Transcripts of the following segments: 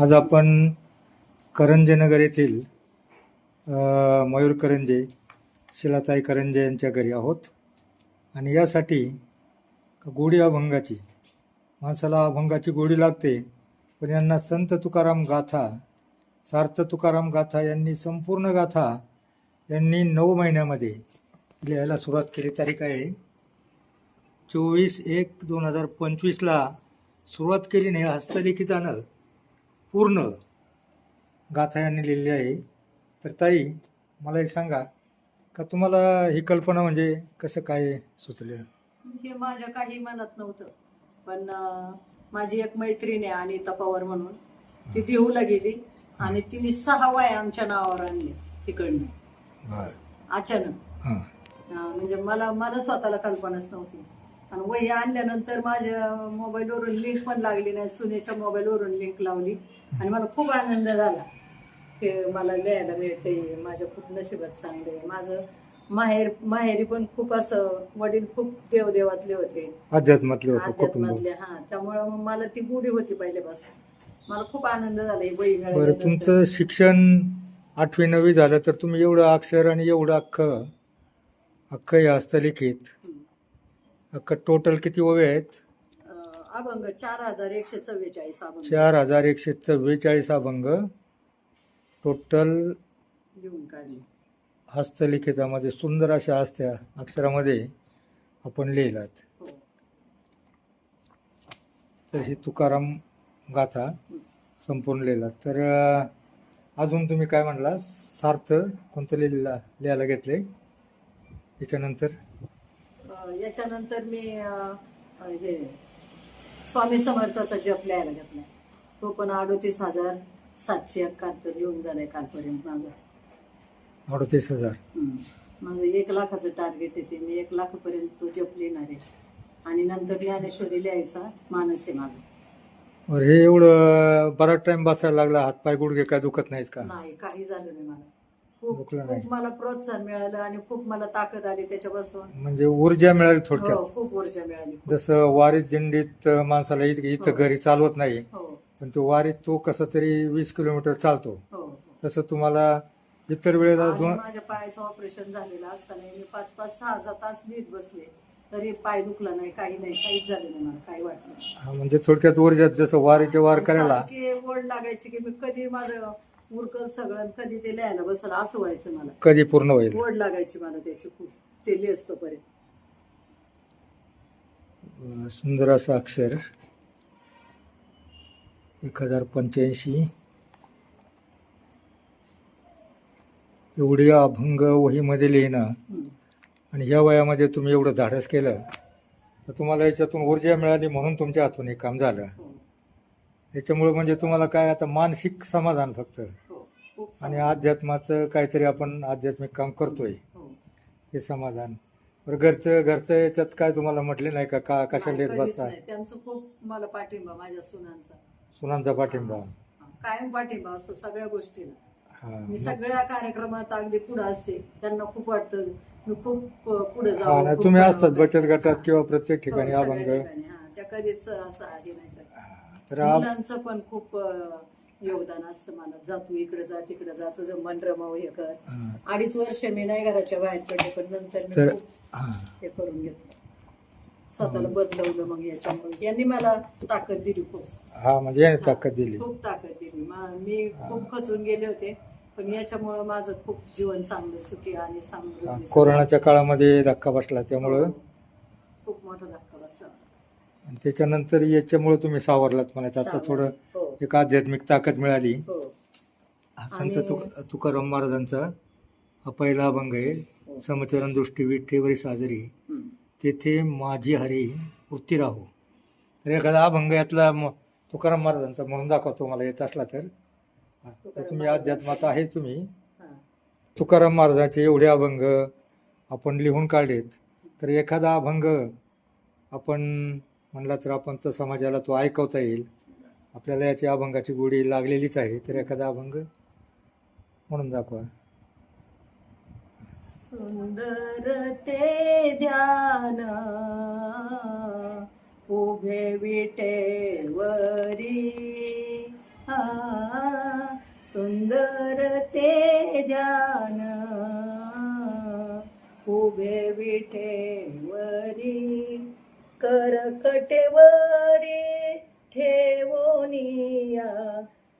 आज आपण करंजेनगर येथील मयूर करंजे, शिलाताई करंजे यांच्या घरी आहोत. आणि यासाठी गोडी अभंगाची, माणसाला अभंगाची गोडी लागते, पण यांना संत तुकाराम गाथा, सार्थ तुकाराम गाथा यांनी संपूर्ण गाथा यांनी 9 महिन्यामध्ये लिहायला सुरुवात केली. तारीख आहे 24/1/2025 सुरुवात केली नाही. हस्तलिखितानं पूर्ण गाथा यांनी लिहिली आहे. तर ताई, मला एक सांगा का तुम्हाला ही कल्पना म्हणजे कसं काय सुचलं? हे माझ्या काही मनात नव्हतं, पण माझी एक मैत्रीण आहे अनिता पवार म्हणून, ती देहूला गेली आणि तिने 6 वया आमच्या नावावर आणले तिकडनं अचानक. म्हणजे मला स्वतःला कल्पनाच नव्हती. आणि वही आणल्यानंतर माझ्या मोबाईलवरून लिंक पण लागली नाही, सुनेच्या मोबाईलवरून लिंक लावली आणि मला खूप आनंद झाला की मला लिहायला मिळते. माझ्या खूप नशिबात चांगले. माझं माहेरी पण खूप असं वडील खूप देवदेवातले होते, अध्यात्मातले होते, अध्यात्मातले. त्यामुळं मग मला ती गोडी होती पहिल्यापासून. मला खूप आनंद झाला ही वही बरं, मिळाल्यानंतर. तुमचं शिक्षण 8वी-9वी झालं, तर तुम्ही एवढं अक्षर आणि एवढं अख्खं हे हस्तलिखित अख्खं टोटल किती ओवे आहेत? अभंग 4144 अभंग 4144 अभंग टोटल लिहून काढले. हस्तलिखितामध्ये सुंदर अशा हस्त्या अक्षरामध्ये आपण लिहिलात. हो. तर ही तुकाराम गाथा संपूर्ण लिहिलात. तर अजून तुम्ही काय म्हणला, सार्थ कोणतं लिहायला घेतले याच्यानंतर मी हे स्वामी समर्थाचा जप लिहायला घेतला. तो पण 38,771 लिहून झालाय कालपर्यंत माझा. 38,000. माझं 1 लाखाचं टार्गेट येते. मी 1 लाखापर्यंत तो जप लिहिणार आहे. आणि नंतर ज्ञानेश्वरी लिहायचा मानस आहे माझं. बरं, हे एवढं बराच टाइम बसायला लागला, हातपाय गुडघे काय दुखत नाहीत का? नाही, काही झालं नाही मला. खूप दुखलं नाही. खूप मला प्रोत्साहन मिळालं आणि खूप मला ताकद आली त्याच्यापासून. म्हणजे ऊर्जा मिळाली हो, थोडक्यात. खूप ऊर्जा मिळाली. जसं वारीत दिंडीत माणसाला इथं हो. घरी चालवत नाही, हो पण तो वारीत तो कसा तरी 20 किलोमीटर चालतो, हो हो. तसं तुम्हाला इतर वेळेला आणि माझ्या पायाचं ऑपरेशन झालेलं असताना मी 5-5, 6-6 तास नीट बसले तरी पाय दुखला नाही, काही नाही, काहीच झालं नाही, मला काही वाटलं नाही. म्हणजे थोडक्यात ऊर्जात जसं वारीचे वार करायला सारखी ओढ लागायची की मी कधी माझं उरकल सगळं, कधी ते लिहायला बसल असं व्हायचं. मला कधी पूर्ण होईल. ओढ लागायची मला त्याची खूप, ते लिहिस्तो पर्यंत. सुंदर असं अक्षर 1085. एवढी अभंग वहीमध्ये लिहिणं आणि ह्या वयामध्ये तुम्ही एवढं धाडस केलं, तर तुम्हाला याच्यातून ऊर्जा मिळाली म्हणून तुमच्या हातून हे काम झालं. हो. याच्यामुळे म्हणजे तुम्हाला काय आता मानसिक समाधान फक्त, हो, खूप आणि समाधान. अध्यात्माचं काहीतरी आपण आध्यात्मिक काम करतोय हो. हे समाधान. बरं, घरचं याच्यात काय तुम्हाला म्हटले नाही का कशाला नाही, येत कधीच बसता? नाही. त्यांचं खूप मला पाठिंबा, माझ्या सुनांचा पाठिंबा. कायम पाठिंबा असतो सगळ्या गोष्टीला. हा, मी सगळ्या कार्यक्रमात अगदी पुढे असते. त्यांना खूप वाटतं मी खूप पुढे हा जाऊ. ना, खूप तुम्ही करावं. असतात बचत गटात किंवा प्रत्येक हो, ठिकाणी सगळ्या अभंग. ठिकाणी. त्या कधीच असं आहे नाही करत. तर मुलांचं पण खूप योगदान असतं. मला जातो इकडे जा तिकडे जा, तुझं मन रमव, हे कर. 2.5 वर्ष मी नाही घराच्या बाहेर पडले, पण नंतर मी तर खूप हे करून घेतलं, स्वतःला बदलवलं. मग याच्यामुळे यांनी मला ताकद दिली खूप. हा, म्हणजे याने ताकद दिली. खूप ताकद दिली. मी खूप खचून गेले होते, पण याच्यामुळं माझं खूप जीवन चांगलं, सुखी आणि समृद्धी. कोरोनाच्या काळामध्ये धक्का बसला, त्यामुळं खूप मोठा धक्का बसला होता. आणि त्याच्यानंतर याच्यामुळे तुम्ही सावरलात म्हणायचं. आता थोडं हो एक आध्यात्मिक ताकद मिळाली. हो. संत तुकाराम महाराजांचा हा पहिला अभंग आहे. हो. समचरण दृष्टी विठ्ठेवरी साजरी, तेथे माझी हरी वृत्ती राहो. तर एखादा अभंग यातला तुकाराम महाराजांचा म्हणून दाखवतो, मला येत असला तर. तर तुम्ही अध्यात्मात आहे तुम्ही. तुकाराम महाराजांचे एवढे अभंग आपण लिहून काढलेत, तर एखादा अभंग आपण म्हणला तर आपण तो समाजाला तो ऐकवता येईल. आपल्याला याची अभंगाची गोडी लागलेलीच आहे, तर एखादा अभंग म्हणून दाखवा. सुंदर ते ध्यान उभे विटेवरी, सुंदर ते ध्यान उभे विठेवरी करकटेवरी ठेवोनिया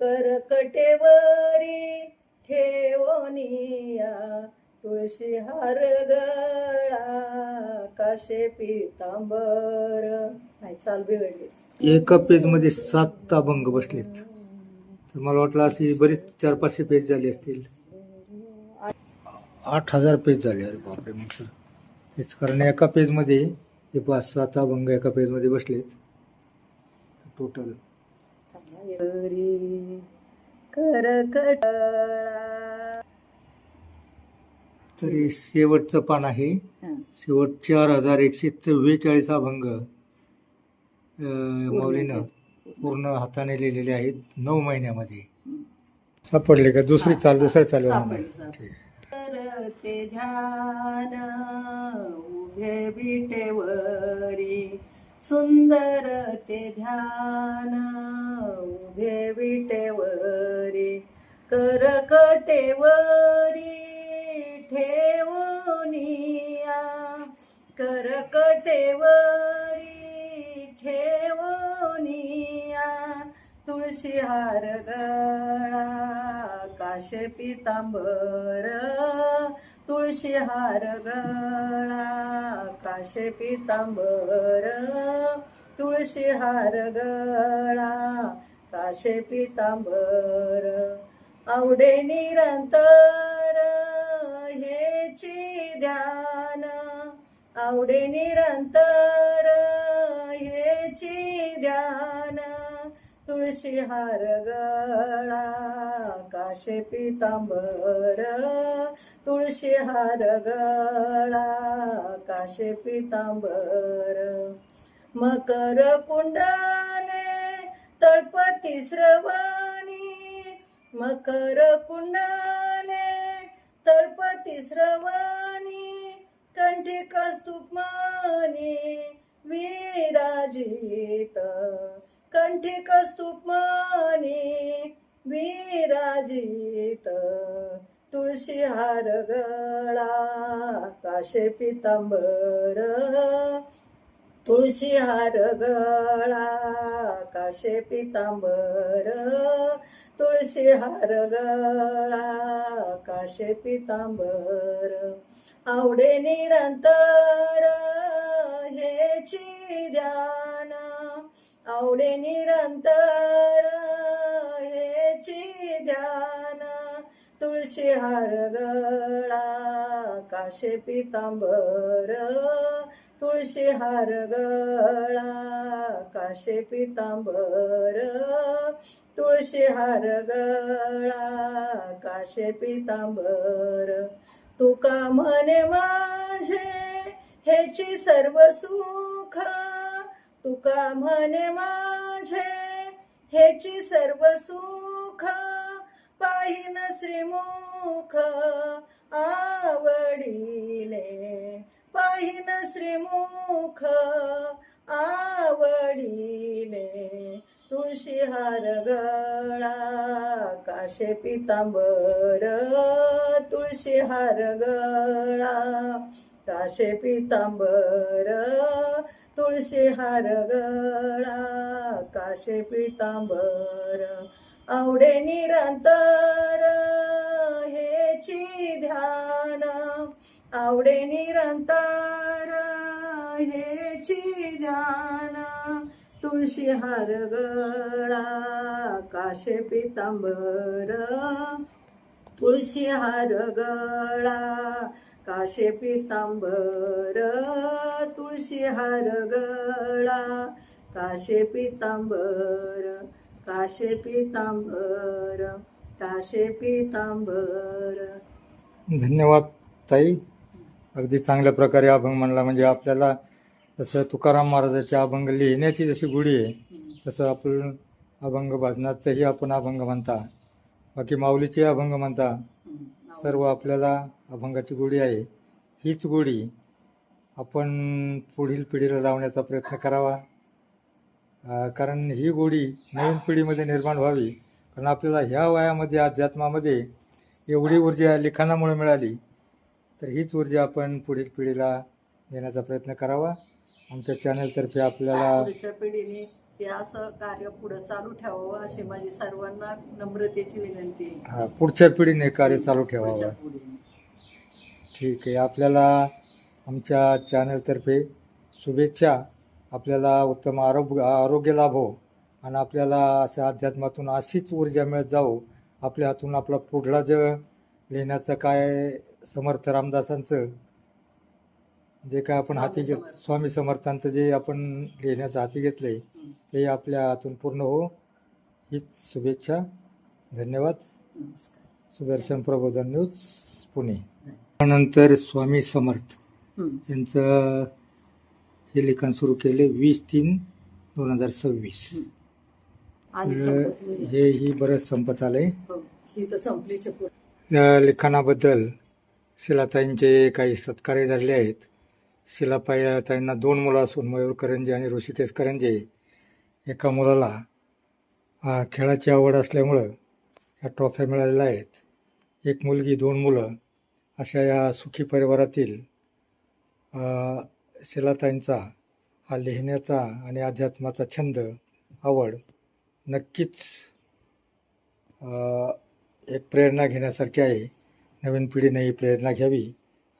करकटेवरी ठेवोनिया तुळशी हार गळा काशे पितांबर. नाही चाल बिघडली. एका पेजमध्ये 7 अभंग बसलेत, तर मला वाटलं अशी बरीच 400-500 पेज झाली असतील. 8000 पेज झाले. अरे बापरे. मग तर तेच, कारण एका पेजमध्ये हे 5-7 अभंग एका पेजमध्ये बसलेत टोटल. करकटळा. तरी शेवटचं पान आहे. शेवट 4144 अभंग मौलीनं पूर्ण हाताने लिहिलेले आहेत 9 महिन्यामध्ये. सापडले का? दुसरं चालू सापडलं. ते ध्यान उभे विटेवरी सुंदर ते ध्यान उभे विटेवरी करकटेवरी ठेवोनिया करकटेवरी ठेवोनिया तुळशी हार गळा काशे पितांबर तुळशी हार गळा काशे पितांबर तुळशी हार गळा काशे पितांबर. आवडे निरंतर हेची ध्यान आवडे निरंतर हेची ध्यान तुळशी हार गळा काशे पितांबर तुळशी हार गळा काशे पितांबर. मकर कुंडले तळपती श्रवणी मकर कुंडले तळपती श्रवणी कंठी कस्तुकमणी विराजित कंठी कस्तुकमणी विराजित तुळशी हार गळा काशे पितांबर तुळशी हार गळा काशे पितांबर तुळशी हार गळा काशे पितांबर. आवडे निरंतर हेची ध्यान आवडे निरंतर हेची ध्यान तुळशी हार गळा काशे पितांबर तुळशी हार गळा काशे पितांबर तुळशी हार गळा काशे पितांबर. तुका म्हणे माझे हेची सर्व सुख तुका म्हणे माझे हेची सर्व सुख पाहिन श्रीमुख आवडीने पाहिन श्रीमुख आवडीने तुळशी हार गळा काशे पितांबर तुळशी हार गळा काशे पितांबर तुळशी हार गळा काशे पितांबर. आवडे निरंतर हेची ध्यान आवडे निरंतर हेची ध्यान तुळशी हार गळा काशे पितांबर तुळशी हार गळा काशे पितांबर तुळशी हार गळा काशे पितांबर काशे पितांबर काशे पितांबर. धन्यवाद ताई. अगदी चांगल्या प्रकारे अभंग म्हणला. म्हणजे आपल्याला तसं तुकाराम महाराजाचे अभंग लिहिण्याची जशी गोडी आहे तसं आपण अभंग भजनातही आपण अभंग म्हणता, बाकी माऊलीचे अभंग म्हणता, सर्व आपल्याला अभंगाची गोडी आहे. हीच गोडी आपण पुढील पिढीला लावण्याचा प्रयत्न करावा, कारण ही गोडी नवीन पिढीमध्ये निर्माण व्हावी कारण आपल्याला ह्या वयामध्ये अध्यात्मामध्ये एवढी ऊर्जा लिखाणामुळे मिळाली, तर हीच ऊर्जा आपण पुढील पिढीला देण्याचा प्रयत्न करावा. आमच्या चॅनलतर्फे आपल्याला पुढच्या पिढीने हे असं कार्य पुढे चालू ठेवावं अशी माझी सर्वांना नम्रतेची विनंती आहे. पुढच्या पिढीने कार्य चालू पुढच्या ठेवावं. पिढीने. ठीक आहे. आपल्याला आमच्या चॅनलतर्फे शुभेच्छा. आपल्याला उत्तम आरोग्य लाभो आणि आपल्याला असं अध्यात्मातून अशीच ऊर्जा मिळत जावो. आपल्या हातून आपला पुढला जे लिहिण्याचं काय समर्थ रामदासांचं जे काय आपण हाती घेत, स्वामी समर्थांचं जे आपण लिहिण्याचं हाती घेतलंय ते आपल्या हातून पूर्ण हो, हीच शुभेच्छा. धन्यवाद. नमस्कार. सुदर्शन प्रबोधन न्यूज पुणे. त्यानंतर स्वामी समर्थ यांचं हे लिखाण सुरू केले 20/3/2026. आणि संपत नाही. ही बरंच संपत आलंय. हो, ही तर संपलीच आहे. या लिखाणाबद्दल शिलाताईंचे काही सत्कार्य झालेले आहेत. शिलाताईंना 2 मुलं असून मयूर करंजे आणि ऋषिकेश करंजे. एका मुलाला खेळाची आवड असल्यामुळं ह्या ट्रॉफ्या मिळालेल्या आहेत. एक मुलगी, 2 मुलं अशा या सुखी परिवारातील शिलाताईंचा हा लिहिण्याचा आणि अध्यात्माचा छंद, आवड नक्कीच एक प्रेरणा घेण्यासारखी आहे. नवीन पिढीने ही प्रेरणा घ्यावी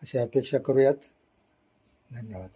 अशी अपेक्षा करूयात. धन्यवाद.